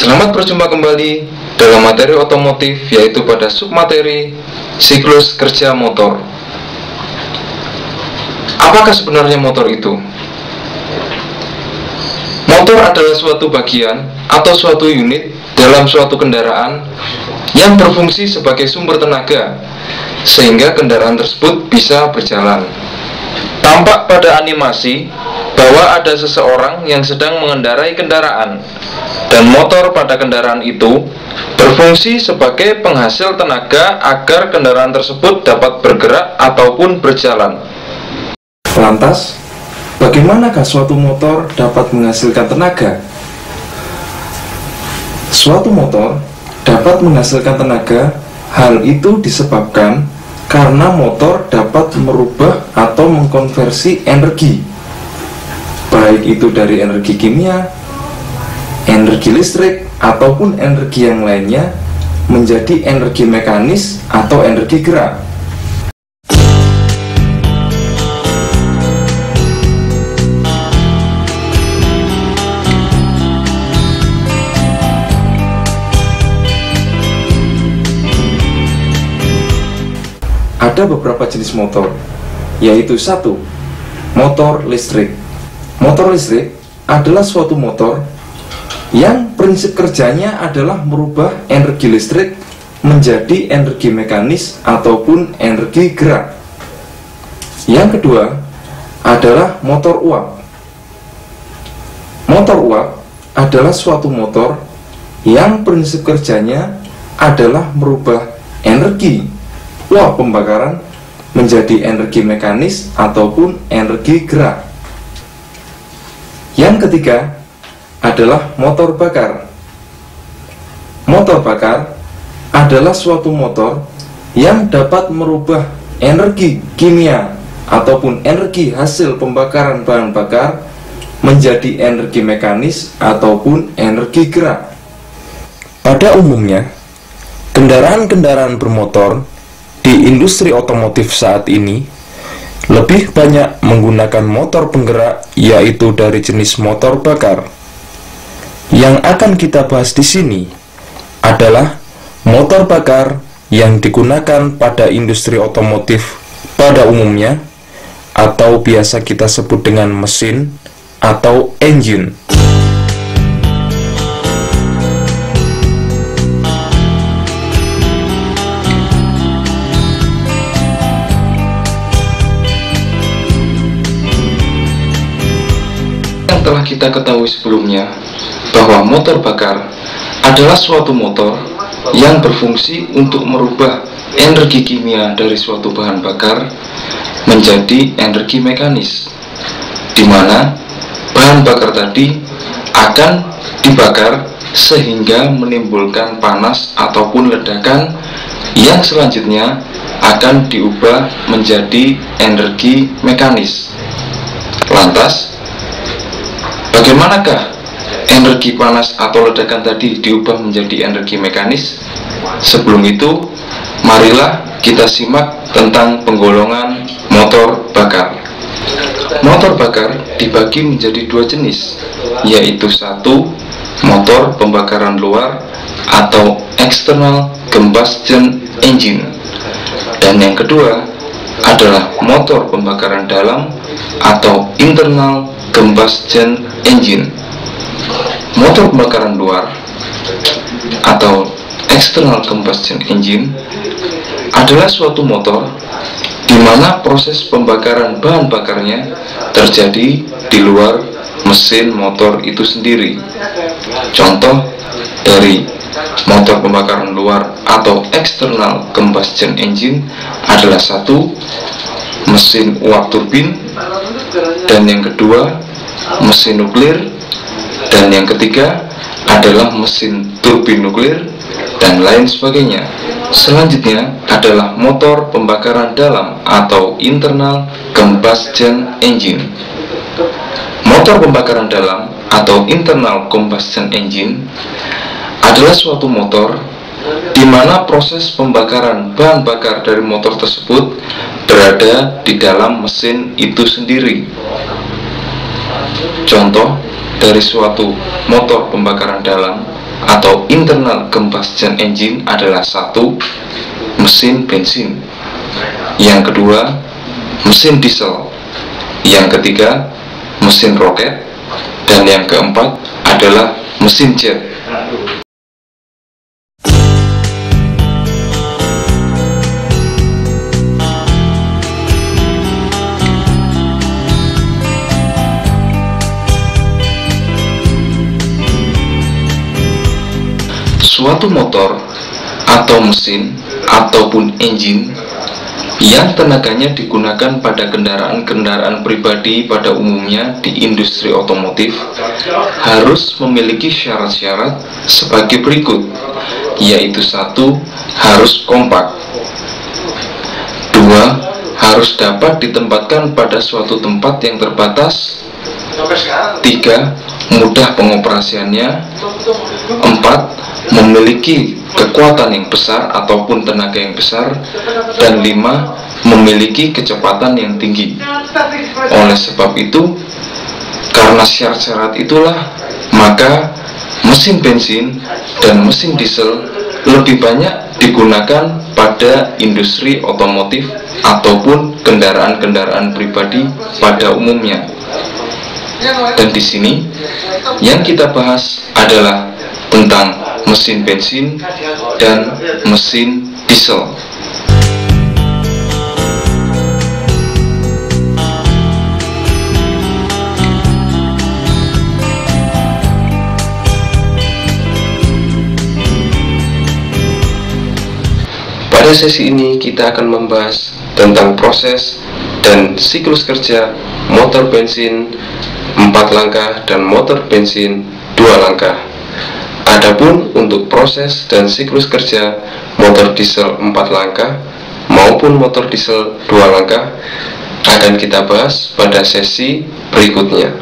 Selamat berjumpa kembali dalam materi otomotif, yaitu pada submateri siklus kerja motor. Apakah sebenarnya motor itu? Motor adalah suatu bagian atau suatu unit dalam suatu kendaraan yang berfungsi sebagai sumber tenaga sehingga kendaraan tersebut bisa berjalan. Tampak pada animasi bahwa ada seseorang yang sedang mengendarai kendaraan, dan motor pada kendaraan itu berfungsi sebagai penghasil tenaga agar kendaraan tersebut dapat bergerak ataupun berjalan. Lantas, bagaimanakah suatu motor dapat menghasilkan tenaga? Suatu motor dapat menghasilkan tenaga. Hal itu disebabkan karena motor dapat merubah atau mengkonversi energi, baik itu dari energi kimia, energi listrik, ataupun energi yang lainnya, menjadi energi mekanis atau energi gerak. Ada beberapa jenis motor, yaitu 1. Motor listrik. Motor listrik adalah suatu motor yang prinsip kerjanya adalah merubah energi listrik menjadi energi mekanis ataupun energi gerak. Yang kedua adalah motor uap. Motor uap adalah suatu motor yang prinsip kerjanya adalah merubah energi uap pembakaran menjadi energi mekanis ataupun energi gerak. Yang ketiga adalah motor bakar. Motor bakar adalah suatu motor yang dapat merubah energi kimia ataupun energi hasil pembakaran bahan bakar menjadi energi mekanis ataupun energi gerak. Pada umumnya, kendaraan-kendaraan bermotor di industri otomotif saat ini lebih banyak menggunakan motor penggerak, yaitu dari jenis motor bakar. Yang akan kita bahas di sini adalah motor bakar yang digunakan pada industri otomotif pada umumnya, atau biasa kita sebut dengan mesin atau engine. Telah kita ketahui sebelumnya bahwa motor bakar adalah suatu motor yang berfungsi untuk merubah energi kimia dari suatu bahan bakar menjadi energi mekanis, di mana bahan bakar tadi akan dibakar sehingga menimbulkan panas ataupun ledakan yang selanjutnya akan diubah menjadi energi mekanis. Lantas, bagaimanakah energi panas atau ledakan tadi diubah menjadi energi mekanis? Sebelum itu, marilah kita simak tentang penggolongan motor bakar. Motor bakar dibagi menjadi 2 jenis, yaitu 1. Motor pembakaran luar atau external combustion engine, dan yang kedua adalah motor pembakaran dalam atau internal combustion engine. Motor pembakaran luar atau external combustion engine adalah suatu motor di mana proses pembakaran bahan bakarnya terjadi di luar mesin motor itu sendiri. Contoh dari motor pembakaran luar atau external combustion engine adalah 1. Mesin uap turbin, dan yang kedua mesin nuklir, dan yang ketiga adalah mesin turbin nuklir, dan lain sebagainya. Selanjutnya adalah motor pembakaran dalam atau internal combustion engine. Motor pembakaran dalam atau internal combustion engine adalah suatu motor di mana proses pembakaran bahan bakar dari motor tersebut berada di dalam mesin itu sendiri. Contoh dari suatu motor pembakaran dalam atau internal combustion engine adalah satu, mesin bensin, yang kedua, mesin diesel, yang ketiga, mesin roket, dan yang keempat adalah mesin jet. Suatu motor atau mesin ataupun engine yang tenaganya digunakan pada kendaraan-kendaraan pribadi pada umumnya di industri otomotif harus memiliki syarat-syarat sebagai berikut, yaitu satu, harus kompak, dua, harus dapat ditempatkan pada suatu tempat yang terbatas, tiga, mudah pengoperasiannya, empat, memiliki kekuatan yang besar ataupun tenaga yang besar, dan lima, memiliki kecepatan yang tinggi. Oleh sebab itu, karena syarat-syarat itulah, maka mesin bensin dan mesin diesel lebih banyak digunakan pada industri otomotif ataupun kendaraan-kendaraan pribadi pada umumnya. Dan di sini yang kita bahas adalah tentang mesin bensin dan mesin diesel. Pada sesi ini kita akan membahas tentang proses dan siklus kerja motor bensin 4 langkah dan motor bensin 2 langkah. Adapun untuk proses dan siklus kerja motor diesel 4 langkah maupun motor diesel 2 langkah akan kita bahas pada sesi berikutnya.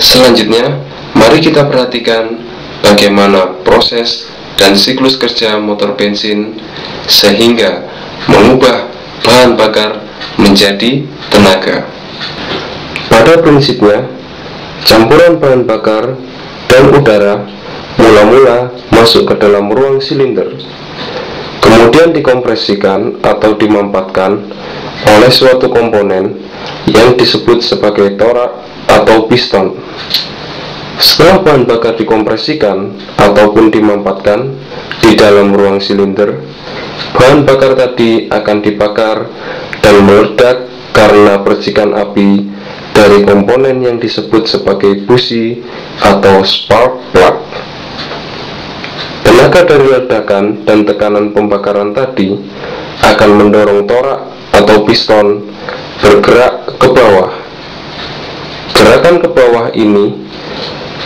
Selanjutnya, mari kita perhatikan bagaimana proses dan siklus kerja motor bensin sehingga mengubah bahan bakar menjadi tenaga. Pada prinsipnya, campuran bahan bakar dan udara mula-mula masuk ke dalam ruang silinder, kemudian dikompresikan atau dimampatkan oleh suatu komponen yang disebut sebagai torak atau piston. Setelah bahan bakar dikompresikan ataupun dimampatkan di dalam ruang silinder, bahan bakar tadi akan dibakar dan meledak karena percikan api dari komponen yang disebut sebagai busi atau spark plug. Tenaga dari ledakan dan tekanan pembakaran tadi akan mendorong torak atau piston bergerak ke bawah. Gerakan ke bawah ini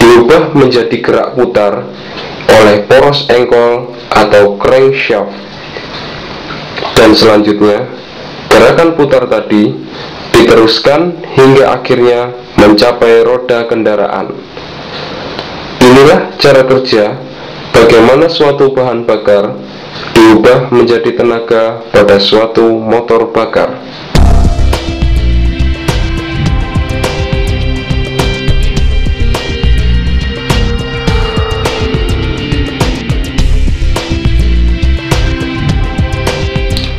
diubah menjadi gerak putar oleh poros engkol atau crankshaft. Dan selanjutnya, gerakan putar tadi diteruskan hingga akhirnya mencapai roda kendaraan. Inilah cara kerja bagaimana suatu bahan bakar diubah menjadi tenaga pada suatu motor bakar.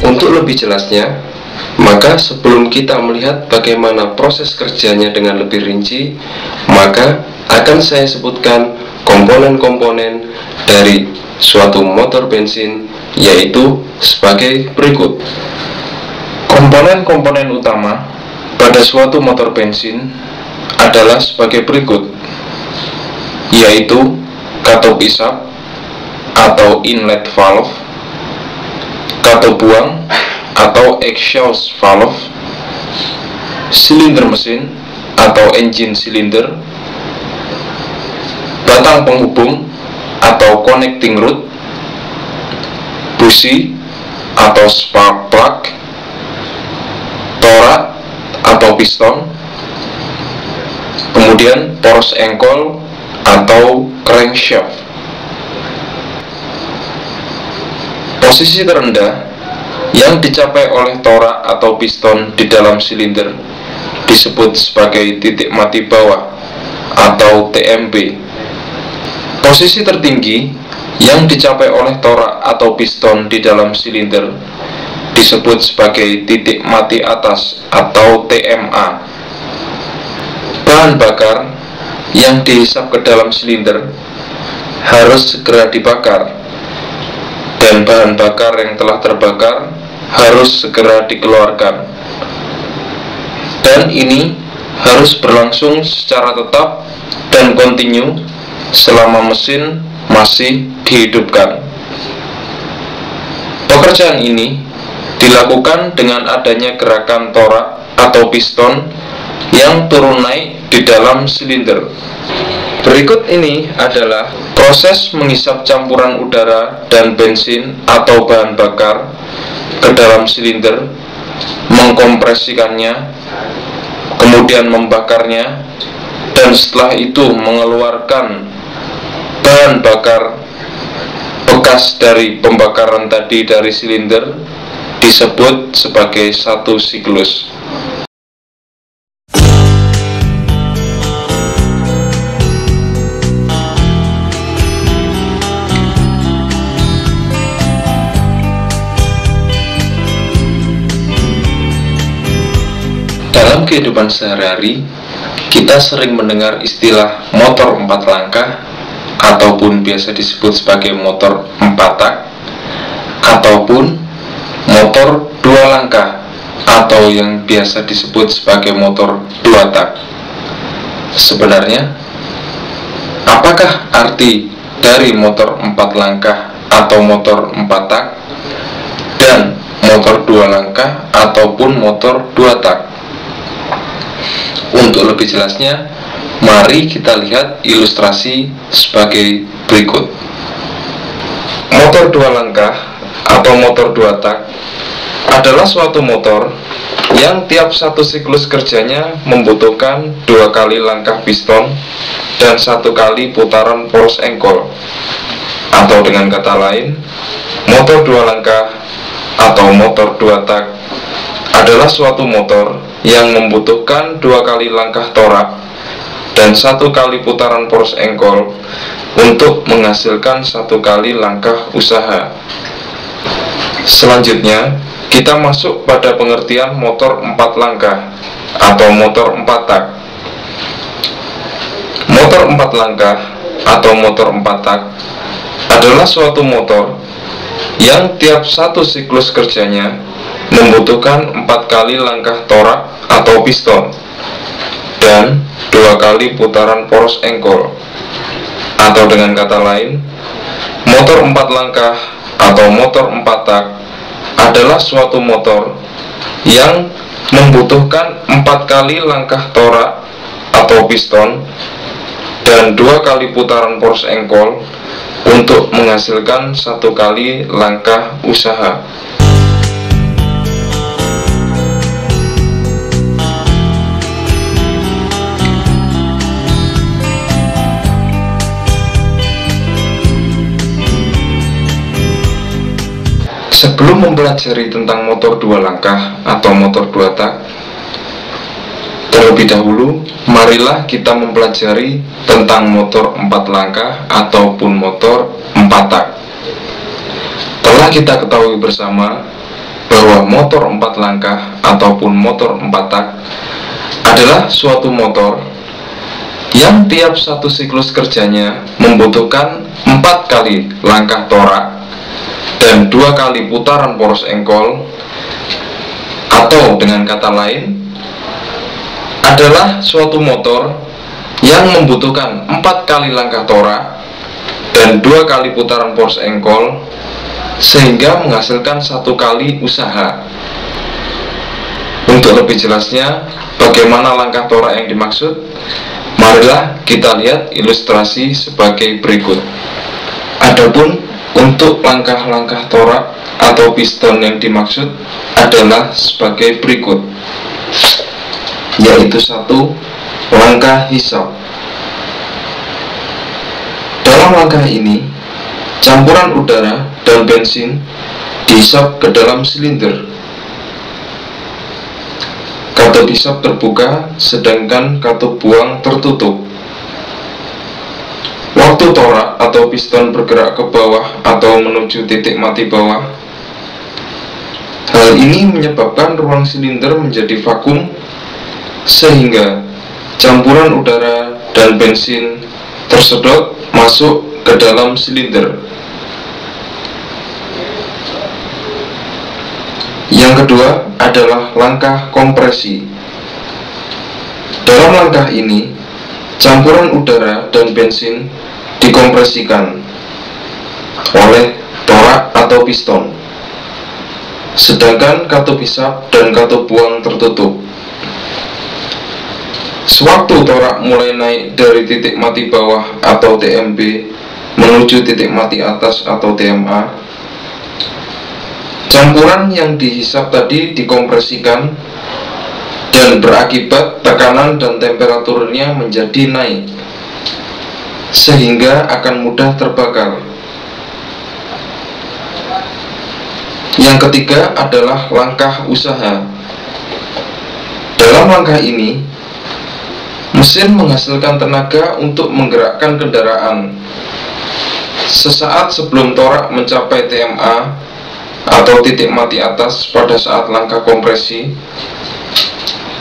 Untuk lebih jelasnya, maka sebelum kita melihat bagaimana proses kerjanya dengan lebih rinci, maka akan saya sebutkan komponen-komponen dari suatu motor bensin, yaitu sebagai berikut. Komponen-komponen utama pada suatu motor bensin adalah sebagai berikut, yaitu katup isap atau inlet valve, katup buang atau exhaust valve, silinder mesin atau engine cylinder, batang penghubung atau connecting rod, busi atau spark plug, torak atau piston, kemudian poros engkol atau crankshaft. Posisi terendah yang dicapai oleh torak atau piston di dalam silinder disebut sebagai titik mati bawah atau TMB. Posisi tertinggi yang dicapai oleh torak atau piston di dalam silinder disebut sebagai titik mati atas atau TMA. Bahan bakar yang dihisap ke dalam silinder harus segera dibakar, dan bahan bakar yang telah terbakar harus segera dikeluarkan. Dan ini harus berlangsung secara tetap dan kontinu selama mesin masih dihidupkan. Pekerjaan ini dilakukan dengan adanya gerakan torak atau piston yang turun naik di dalam silinder. Berikut ini adalah proses menghisap campuran udara dan bensin atau bahan bakar ke dalam silinder, mengkompresikannya, kemudian membakarnya, dan setelah itu mengeluarkan bahan bakar bekas dari pembakaran tadi dari silinder, disebut sebagai satu siklus. Dalam kehidupan sehari-hari, kita sering mendengar istilah motor 4 langkah ataupun biasa disebut sebagai motor 4 tak ataupun motor 2 langkah atau yang biasa disebut sebagai motor 2 tak. Sebenarnya, apakah arti dari motor 4 langkah atau motor 4 tak dan motor 2 langkah ataupun motor 2 tak? Untuk lebih jelasnya, mari kita lihat ilustrasi sebagai berikut. Motor 2 langkah atau motor 2 tak adalah suatu motor yang tiap satu siklus kerjanya membutuhkan 2 kali langkah piston dan 1 kali putaran poros engkol. Atau dengan kata lain, motor 2 langkah atau motor 2 tak adalah suatu motor yang membutuhkan 2 kali langkah torak dan 1 kali putaran poros engkol untuk menghasilkan 1 kali langkah usaha. Selanjutnya, kita masuk pada pengertian motor 4 langkah atau motor 4 tak. Motor 4 langkah atau motor 4 tak adalah suatu motor yang tiap satu siklus kerjanya membutuhkan 4 kali langkah torak atau piston dan 2 kali putaran poros engkol. Atau dengan kata lain, motor 4 langkah atau motor 4 tak adalah suatu motor yang membutuhkan 4 kali langkah torak atau piston dan 2 kali putaran poros engkol untuk menghasilkan 1 kali langkah usaha. Sebelum mempelajari tentang motor 2 langkah atau motor 2 tak, terlebih dahulu marilah kita mempelajari tentang motor 4 langkah ataupun motor 4 tak. Telah kita ketahui bersama bahwa motor 4 langkah ataupun motor 4 tak adalah suatu motor yang tiap satu siklus kerjanya membutuhkan 4 kali langkah torak dan 2 kali putaran poros engkol, atau dengan kata lain adalah suatu motor yang membutuhkan 4 kali langkah torak dan 2 kali putaran poros engkol sehingga menghasilkan 1 kali usaha. Untuk lebih jelasnya bagaimana langkah torak yang dimaksud, marilah kita lihat ilustrasi sebagai berikut. Adapun untuk langkah-langkah torak atau piston yang dimaksud adalah sebagai berikut, yaitu 1. Langkah hisap. Dalam langkah ini, campuran udara dan bensin dihisap ke dalam silinder. Katup hisap terbuka sedangkan katup buang tertutup. Waktu torak atau piston bergerak ke bawah atau menuju titik mati bawah, hal ini menyebabkan ruang silinder menjadi vakum sehingga campuran udara dan bensin tersedot masuk ke dalam silinder. Yang kedua adalah langkah kompresi. Dalam langkah ini, campuran udara dan bensin dikompresikan oleh torak atau piston, sedangkan katup hisap dan katup buang tertutup. Sewaktu torak mulai naik dari titik mati bawah atau TMB menuju titik mati atas atau TMA, campuran yang dihisap tadi dikompresikan dan berakibat tekanan dan temperaturnya menjadi naik, sehingga akan mudah terbakar. Yang ketiga adalah langkah usaha. Dalam langkah ini, mesin menghasilkan tenaga untuk menggerakkan kendaraan. Sesaat sebelum torak mencapai TMA atau titik mati atas pada saat langkah kompresi,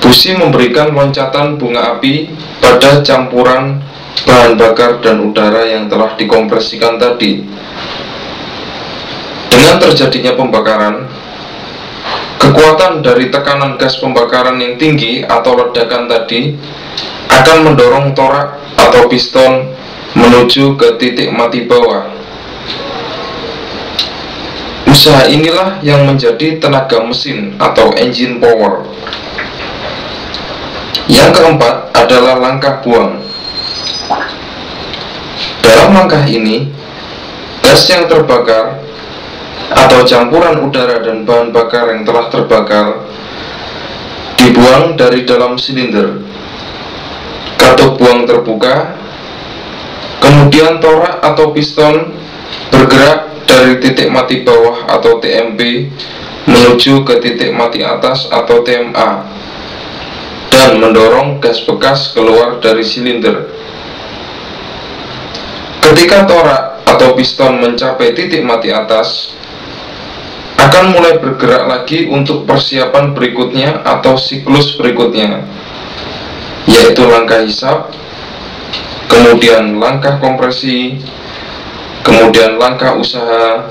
busi memberikan loncatan bunga api pada campuran bahan bakar dan udara yang telah dikompresikan tadi. Dengan terjadinya pembakaran, kekuatan dari tekanan gas pembakaran yang tinggi atau ledakan tadi akan mendorong torak atau piston menuju ke titik mati bawah. Usaha inilah yang menjadi tenaga mesin atau engine power. Yang keempat adalah langkah buang. Dalam langkah ini, gas yang terbakar atau campuran udara dan bahan bakar yang telah terbakar dibuang dari dalam silinder. Katup buang terbuka, kemudian torak atau piston bergerak dari titik mati bawah atau TMB menuju ke titik mati atas atau TMA dan mendorong gas bekas keluar dari silinder. Ketika torak atau piston mencapai titik mati atas, akan mulai bergerak lagi untuk persiapan berikutnya atau siklus berikutnya, yaitu langkah hisap, kemudian langkah kompresi, kemudian langkah usaha,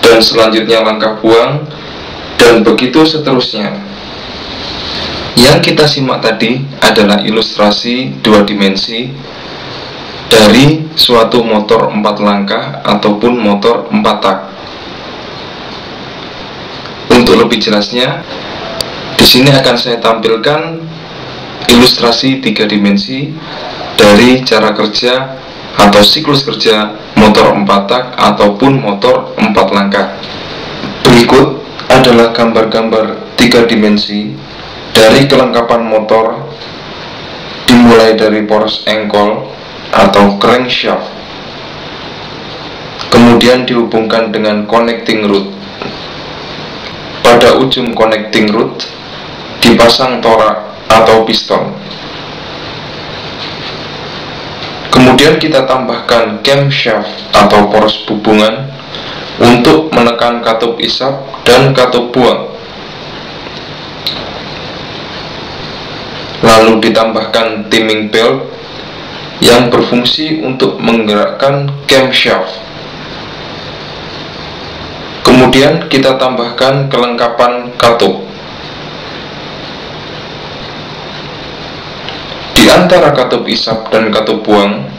dan selanjutnya langkah buang, dan begitu seterusnya. Yang kita simak tadi adalah ilustrasi dua dimensi dari suatu motor 4 langkah ataupun motor 4 tak. Untuk lebih jelasnya, di sini akan saya tampilkan ilustrasi 3 dimensi dari cara kerja atau siklus kerja motor 4 tak ataupun motor 4 langkah. Berikut adalah gambar-gambar 3 dimensi dari kelengkapan motor, dimulai dari poros engkol atau crankshaft, kemudian dihubungkan dengan connecting rod. Pada ujung connecting rod dipasang torak atau piston. Kemudian kita tambahkan camshaft atau poros hubungan untuk menekan katup isap dan katup buang. Lalu ditambahkan timing belt yang berfungsi untuk menggerakkan camshaft. Kemudian kita tambahkan kelengkapan katup. Di antara katup isap dan katup buang,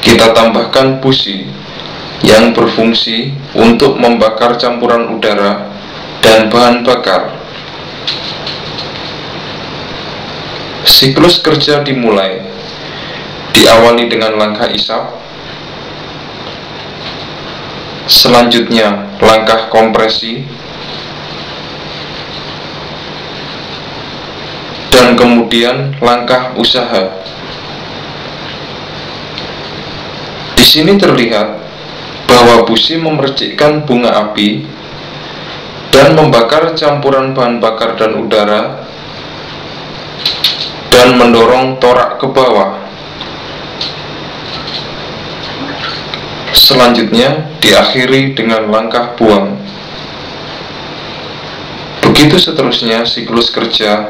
kita tambahkan busi yang berfungsi untuk membakar campuran udara dan bahan bakar. Siklus kerja dimulai, diawali dengan langkah isap, selanjutnya langkah kompresi, dan kemudian langkah usaha. Di sini terlihat bahwa busi memercikkan bunga api dan membakar campuran bahan bakar dan udara dan mendorong torak ke bawah. Selanjutnya diakhiri dengan langkah buang. Begitu seterusnya siklus kerja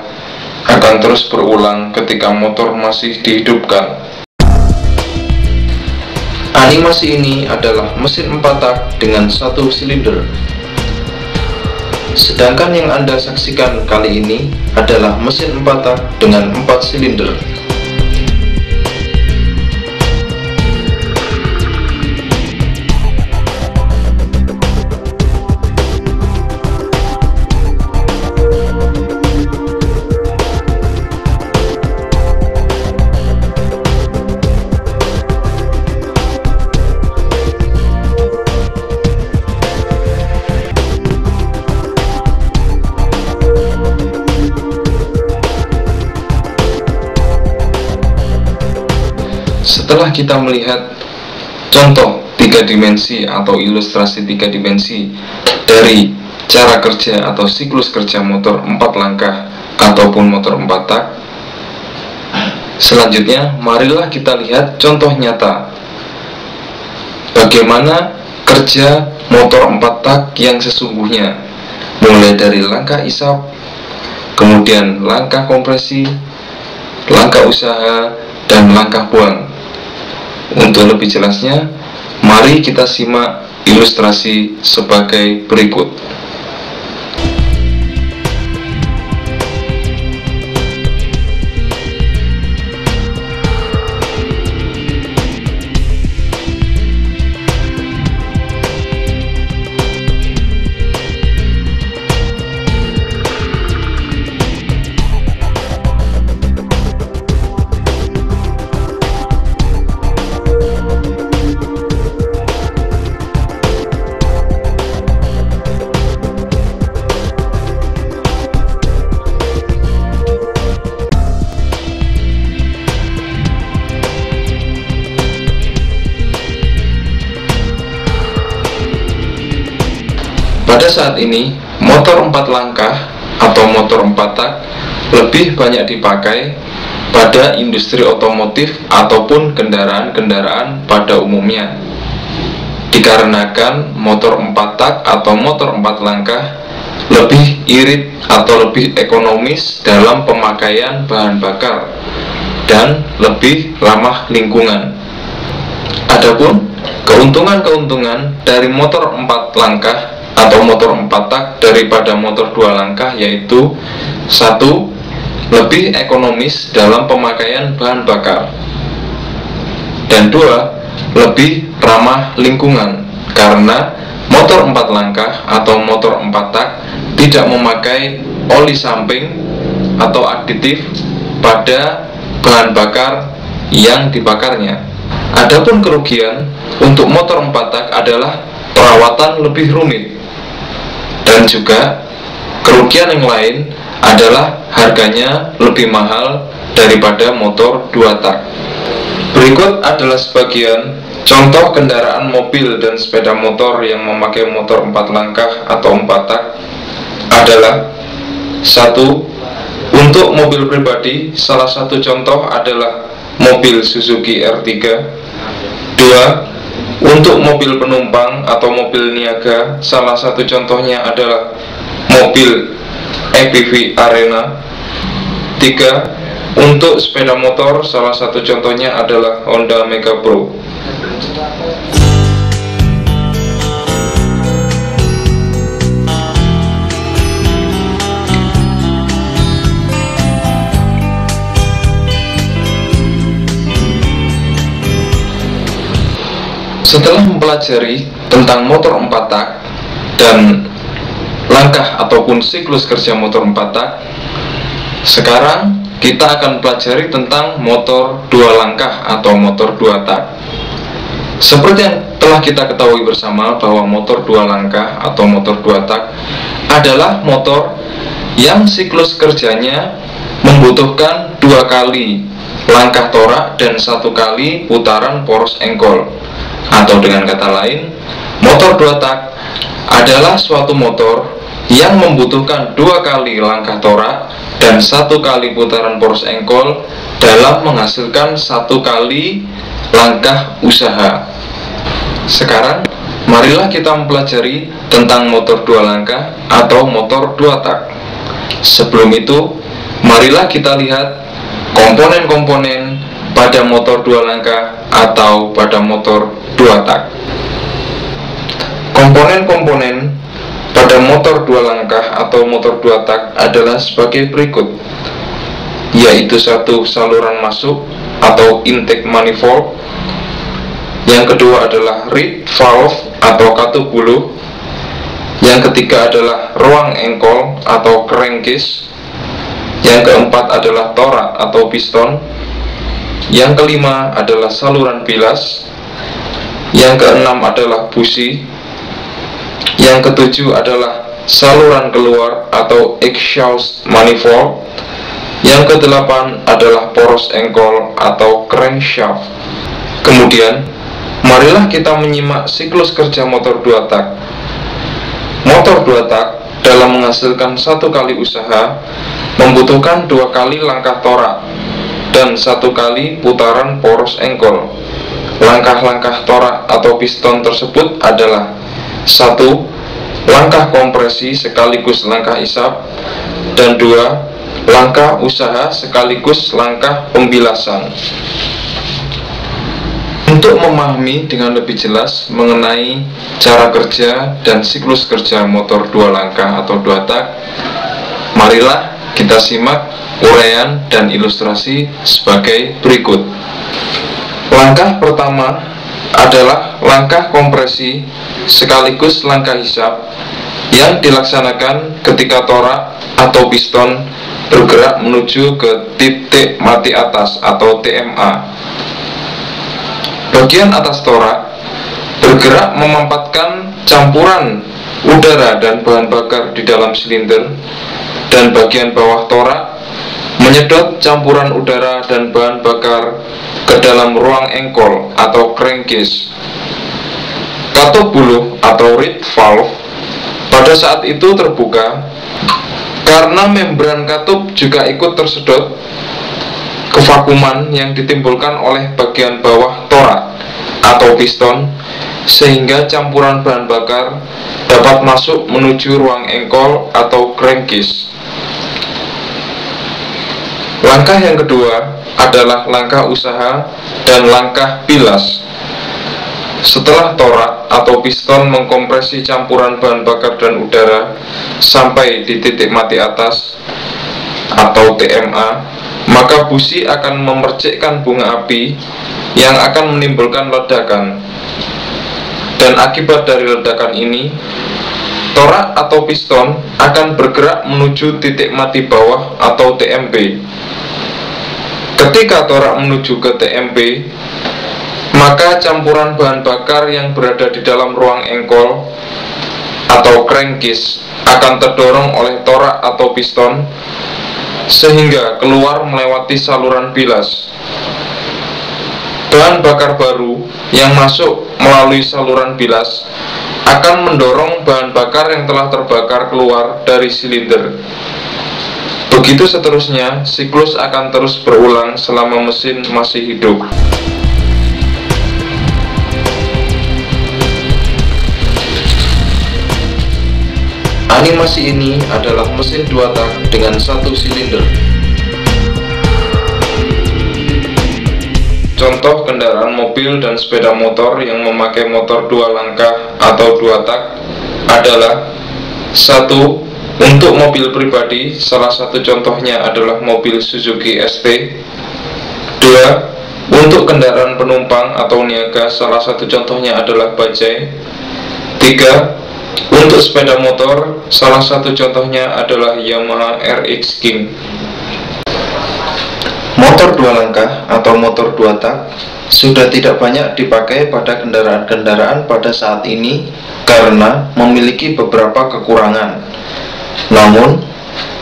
akan terus berulang ketika motor masih dihidupkan. Animasi ini adalah mesin 4 tak dengan 1 silinder. Sedangkan yang Anda saksikan kali ini adalah mesin 4 tak dengan 4 silinder. Setelah kita melihat contoh 3 dimensi atau ilustrasi 3 dimensi dari cara kerja atau siklus kerja motor 4 langkah ataupun motor 4 tak, selanjutnya marilah kita lihat contoh nyata bagaimana kerja motor 4 tak yang sesungguhnya, mulai dari langkah isap, kemudian langkah kompresi, langkah usaha, dan langkah buang. Untuk lebih jelasnya, mari kita simak ilustrasi sebagai berikut. Pada saat ini, motor 4 langkah atau motor 4 tak lebih banyak dipakai pada industri otomotif ataupun kendaraan-kendaraan pada umumnya. Dikarenakan motor 4 tak atau motor 4 langkah lebih irit atau lebih ekonomis dalam pemakaian bahan bakar dan lebih ramah lingkungan. Adapun keuntungan-keuntungan dari motor 4 langkah atau motor 4 tak daripada motor 2 langkah yaitu: 1. Lebih ekonomis dalam pemakaian bahan bakar, dan 2. Lebih ramah lingkungan karena motor 4 langkah atau motor 4 tak tidak memakai oli samping atau aditif pada bahan bakar yang dibakarnya. Adapun kerugian untuk motor 4 tak adalah perawatan lebih rumit, dan juga kerugian yang lain adalah harganya lebih mahal daripada motor 2 tak. Berikut adalah sebagian contoh kendaraan mobil dan sepeda motor yang memakai motor 4 langkah atau 4 tak adalah: 1. Untuk mobil pribadi, salah satu contoh adalah mobil Suzuki R3. 2. Untuk mobil penumpang atau mobil niaga, salah satu contohnya adalah mobil EPV Arena. 3. Untuk sepeda motor, salah satu contohnya adalah Honda Mega Pro. Setelah mempelajari tentang motor 4 tak dan langkah ataupun siklus kerja motor 4 tak, sekarang kita akan pelajari tentang motor 2 langkah atau motor 2 tak. Seperti yang telah kita ketahui bersama bahwa motor 2 langkah atau motor 2 tak adalah motor yang siklus kerjanya membutuhkan 2 kali langkah torak dan 1 kali putaran poros engkol. Atau dengan kata lain, motor 2 tak adalah suatu motor yang membutuhkan 2 kali langkah torak dan 1 kali putaran poros engkol dalam menghasilkan 1 kali langkah usaha. Sekarang, marilah kita mempelajari tentang motor dua langkah atau motor dua tak. Sebelum itu, marilah kita lihat komponen-komponen pada motor dua langkah atau pada motor dua tak. Komponen-komponen pada motor dua langkah atau motor dua tak adalah sebagai berikut, yaitu satu, saluran masuk atau intake manifold. Yang kedua adalah reed valve atau katup buluh. Yang ketiga adalah ruang engkol atau crankcase. Yang keempat adalah torak atau piston. Yang kelima adalah saluran bilas. Yang keenam adalah busi. Yang ketujuh adalah saluran keluar atau exhaust manifold. Yang kedelapan adalah poros engkol atau crankshaft. Kemudian, marilah kita menyimak siklus kerja motor dua tak. Motor dua tak dalam menghasilkan satu kali usaha membutuhkan 2 kali langkah torak dan 1 kali putaran poros engkol. Langkah-langkah torak atau piston tersebut adalah 1. Langkah kompresi sekaligus langkah isap, dan 2. Langkah usaha sekaligus langkah pembilasan. Untuk memahami dengan lebih jelas mengenai cara kerja dan siklus kerja motor dua langkah atau dua tak, marilah kita simak uraian dan ilustrasi sebagai berikut. Langkah pertama adalah langkah kompresi sekaligus langkah hisap yang dilaksanakan ketika torak atau piston bergerak menuju ke titik mati atas atau TMA. Bagian atas torak bergerak memampatkan campuran udara dan bahan bakar di dalam silinder, dan bagian bawah torak menyedot campuran udara dan bahan bakar ke dalam ruang engkol atau crankcase. Katup buluh atau reed valve pada saat itu terbuka karena membran katup juga ikut tersedot kevakuman yang ditimbulkan oleh bagian bawah torak atau piston, sehingga campuran bahan bakar dapat masuk menuju ruang engkol atau crankcase. Langkah yang kedua adalah langkah usaha dan langkah bilas. Setelah torak atau piston mengkompresi campuran bahan bakar dan udara sampai di titik mati atas atau TMA, maka busi akan memercikkan bunga api yang akan menimbulkan ledakan. Dan akibat dari ledakan ini, torak atau piston akan bergerak menuju titik mati bawah atau TMB. Ketika torak menuju ke TMB, maka campuran bahan bakar yang berada di dalam ruang engkol atau crankcase akan terdorong oleh torak atau piston sehingga keluar melewati saluran bilas. Bahan bakar baru yang masuk melalui saluran bilas akan mendorong bahan bakar yang telah terbakar keluar dari silinder. Begitu seterusnya, siklus akan terus berulang selama mesin masih hidup. Animasi ini adalah mesin 2 tak dengan 1 silinder. Contoh kendaraan mobil dan sepeda motor yang memakai motor 2 langkah atau 2 tak adalah 1. Untuk mobil pribadi, salah satu contohnya adalah mobil Suzuki ST. 2. Untuk kendaraan penumpang atau niaga, salah satu contohnya adalah bajai. 3. Untuk sepeda motor, salah satu contohnya adalah Yamaha RX King. Motor 2 langkah atau motor 2 tak sudah tidak banyak dipakai pada kendaraan-kendaraan pada saat ini karena memiliki beberapa kekurangan. Namun,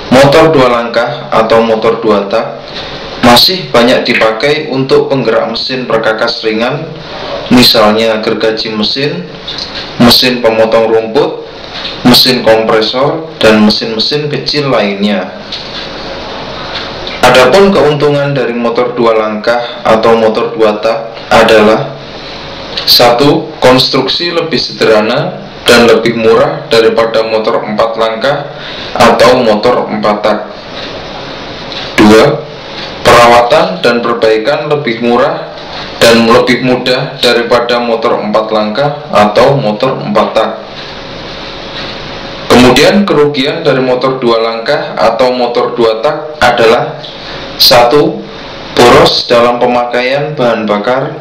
motor 2 langkah atau motor 2 tak masih banyak dipakai untuk penggerak mesin perkakas ringan, misalnya gergaji mesin, mesin pemotong rumput, mesin kompresor, dan mesin-mesin kecil lainnya. Adapun keuntungan dari motor 2 langkah atau motor 2 tak adalah Satu, konstruksi lebih sederhana dan lebih murah daripada motor 4 langkah atau motor 4 tak. Dua, perawatan dan perbaikan lebih murah dan lebih mudah daripada motor 4 langkah atau motor 4 tak. Kemudian kerugian dari motor 2 langkah atau motor 2 tak adalah: satu, boros dalam pemakaian bahan bakar.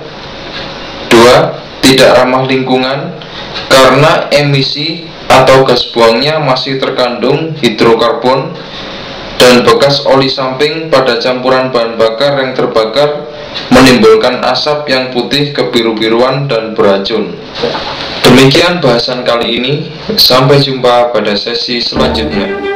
Dua, tidak ramah lingkungan karena emisi atau gas buangnya masih terkandung hidrokarbon dan bekas oli samping pada campuran bahan bakar yang terbakar menimbulkan asap yang putih kebiru-biruan dan beracun. Demikian bahasan kali ini, sampai jumpa pada sesi selanjutnya.